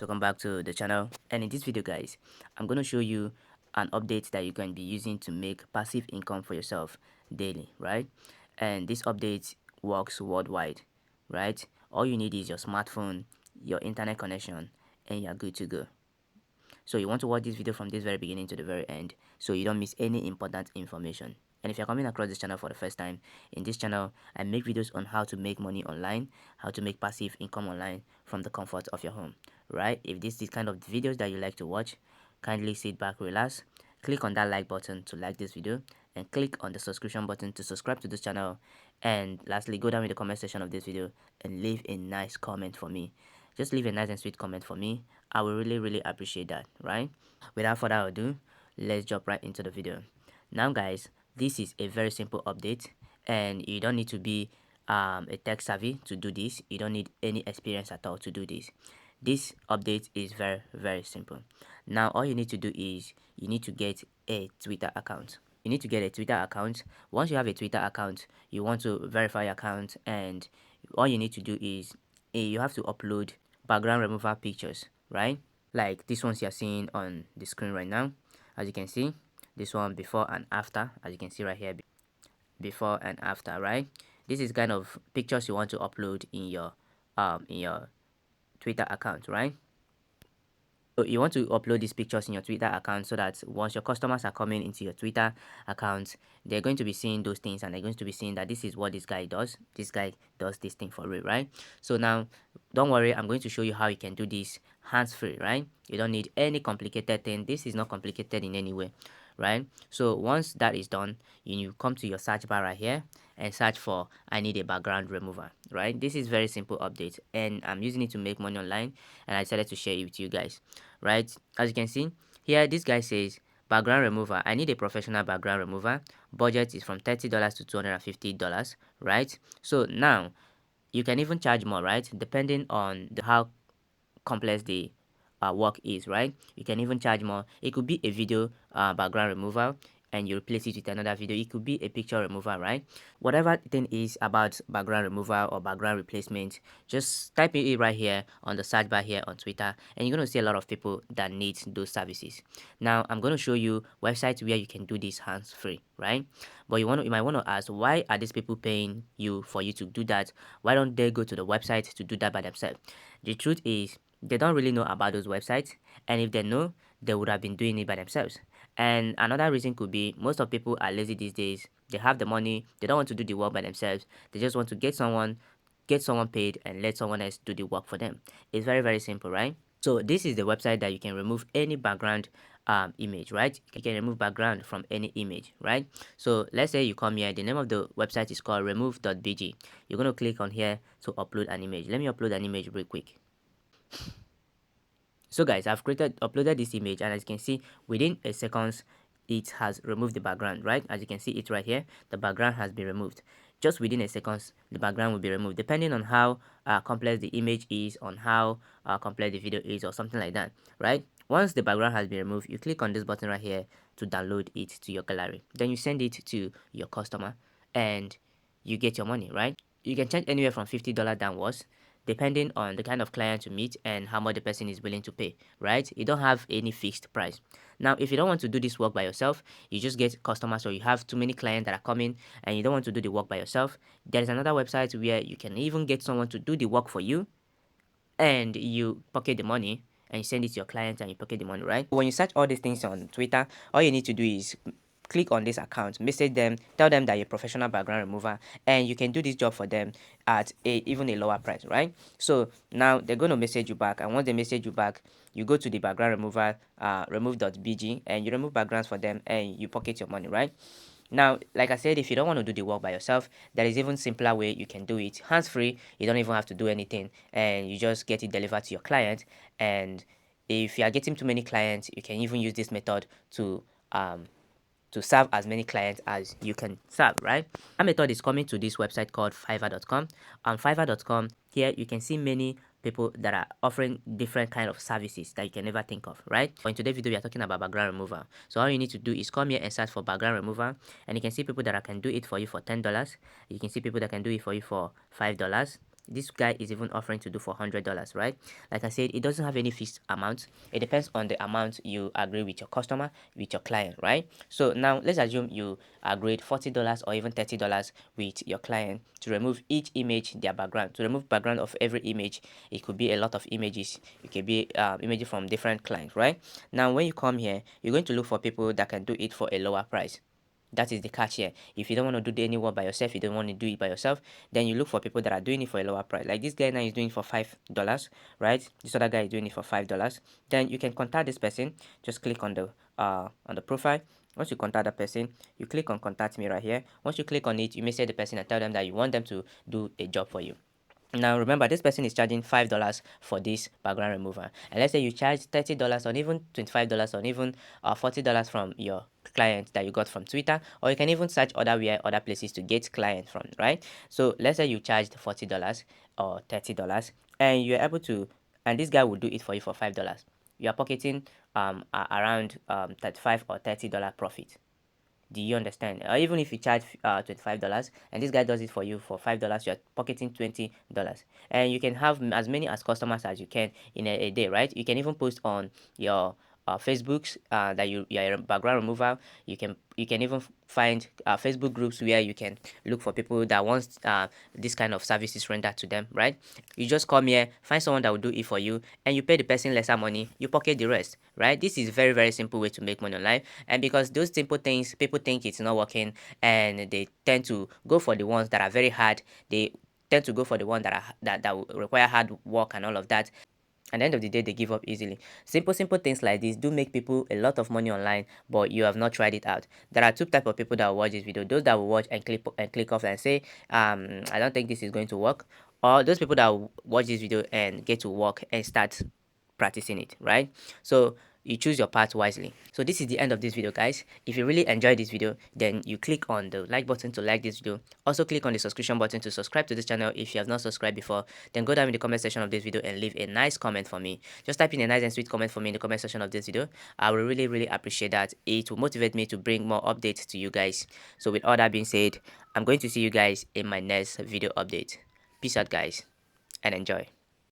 Welcome back to the channel, and in this video guys, I'm going to show you an update that you can be using to make passive income for yourself daily, right? And this update works worldwide, right? All you need is your smartphone, your internet connection, and you're good to go. So you want to watch this video from this very beginning to the very end so you don't miss any important information. And if you're coming across this channel for the first time, in this channel, I make videos on how to make money online, how to make passive income online from the comfort of your home, right? If this is kind of videos that you like to watch, kindly sit back, relax, click on that like button to like this video, and click on the subscription button to subscribe to this channel. And lastly, go down in the comment section of this video and leave a nice comment for me. Just leave a nice and sweet comment for me. I will really appreciate that, right? Without further ado, let's jump right into the video. Now guys, this is a very simple update, and you don't need to be a tech savvy to do this. You don't need any experience at all to do this. This update is very simple. Now all you need to do is you need to get a Twitter account. You need to get a Twitter account. Once you have a Twitter account, you want to verify your account, and all you need to do is you have to upload background removal pictures, right? Like this ones you're seeing on the screen right now. As you can see, this one before and after, as you can see right here, before and after, right? This is kind of pictures you want to upload in your Twitter account, right? So you want to upload these pictures in your Twitter account so that once your customers are coming into your Twitter account, they're going to be seeing those things, and they're going to be seeing that this is what this guy does. This guy does this thing for real, right? So now, don't worry, I'm going to show you how you can do this hands-free, right? You don't need any complicated thing. This is not complicated in any way, right? So once that is done, you come to your search bar right here and search for I need a background remover, right? This is very simple update, and I'm using it to make money online, and I decided to share it with you guys, right? As you can see here, this guy says background remover. I need a professional background remover. Budget is from $30 to $250, right? So now you can even charge more, right? Depending on how complex the work is, right? You can even charge more. It could be a video background removal, and you replace it with another video. It could be a picture removal, right? Whatever thing is about background removal or background replacement, just type it right here on the search bar here on Twitter, and you're going to see a lot of people that need those services. Now I'm going to show you websites where you can do this hands free, right? But you might want to ask, why are these people paying you for you to do that? Why don't they go to the website to do that by themselves? The truth is, they don't really know about those websites, and if they know, they would have been doing it by themselves. And another reason could be most of people are lazy these days. They have the money, they don't want to do the work by themselves. They just want to get someone paid and let someone else do the work for them. It's very simple, right? So this is the website that you can remove any background image, right? You can remove background from any image, right? So let's say you come here, the name of the website is called remove.bg. You're going to click on here to upload an image. Let me upload an image real quick. So guys, I've uploaded this image, and as you can see, within a seconds it has removed the background, right? As you can see it right here, the background has been removed. Just within a seconds, the background will be removed, depending on how complex the image is, on how complex the video is, or something like that, right? Once the background has been removed, you click on this button right here to download it to your gallery. Then you send it to your customer, and you get your money, right? You can charge anywhere from $50 downwards, depending on the kind of client you meet and how much the person is willing to pay, right? You don't have any fixed price. Now, if you don't want to do this work by yourself, you just get customers, or you have too many clients that are coming and you don't want to do the work by yourself, there is another website where you can even get someone to do the work for you, and you pocket the money and you send it to your client and you pocket the money, right? When you search all these things on Twitter, all you need to do is click on this account, message them, tell them that you're a professional background remover, and you can do this job for them at even a lower price, right? So now they're going to message you back, and once they message you back, you go to the background remover remove.bg, and you remove backgrounds for them and you pocket your money, right? Now, like I said, if you don't want to do the work by yourself, there is even simpler way you can do it hands-free. You don't even have to do anything, and you just get it delivered to your client. And if you are getting too many clients, you can even use this method to serve as many clients as you can serve, right? That method is coming to this website called Fiverr.com. On Fiverr.com, here you can see many people that are offering different kind of services that you can never think of, right? But in today's video, we are talking about background removal. So all you need to do is come here and search for background removal, and you can see people that can do it for you for $10. You can see people that can do it for you for $5. this guy is even offering to do for $100, right? Like I said, it doesn't have any fixed amount. It depends on the amount you agree with your customer, with your client, right? So now let's assume you agreed $40 or even $30 with your client to remove each image, their background, to remove background of every image. It could be a lot of images. It could be images from different clients, right? Now when you come here, you're going to look for people that can do it for a lower price. That is the catch here. If you don't want to do any work by yourself, you don't want to do it by yourself, then you look for people that are doing it for a lower price. Like this guy now is doing it for $5, right? This other guy is doing it for $5. Then you can contact this person. Just click on the profile. Once you contact the person, you click on contact me right here. Once you click on it, you message the person and tell them that you want them to do a job for you. Now remember, this person is charging $5 for this background remover, and let's say you charge $30 or even $25 or even $40 from your client that you got from Twitter, or you can even search other places to get clients from, right? So let's say you charged $40 or $30, and you're able to, and this guy will do it for you for $5. You are pocketing around 35 or $30 profit. Do you understand? Or even if you charge $25 and this guy does it for you for $5, you're pocketing $20. And you can have as many as customers as you can in a day, right? You can even post on your Facebooks that you're a background remover. You can even find Facebook groups where you can look for people that wants this kind of services rendered to them, right? You just come here, find someone that will do it for you, and you pay the person lesser money, you pocket the rest, right? This is very, very simple way to make money online. And because those simple things, people think it's not working, and they tend to go for the ones that are very hard. They tend to go for the one that will require hard work and all of that. At the end of the day, they give up easily. Simple things like this do make people a lot of money online, but you have not tried it out. There are two type of people that will watch this video: those that will watch and click off and say, I don't think this is going to work, or those people that will watch this video and get to work and start practicing it, right? So you choose your path wisely. So this is the end of this video, guys. If you really enjoyed this video, then you click on the like button to like this video. Also click on the subscription button to subscribe to this channel if you have not subscribed before. Then go down in the comment section of this video and leave a nice comment for me. Just type in a nice and sweet comment for me in the comment section of this video. I will really appreciate that. It will motivate me to bring more updates to you guys. So with all that being said, I'm going to see you guys in my next video update. Peace out, guys, and enjoy.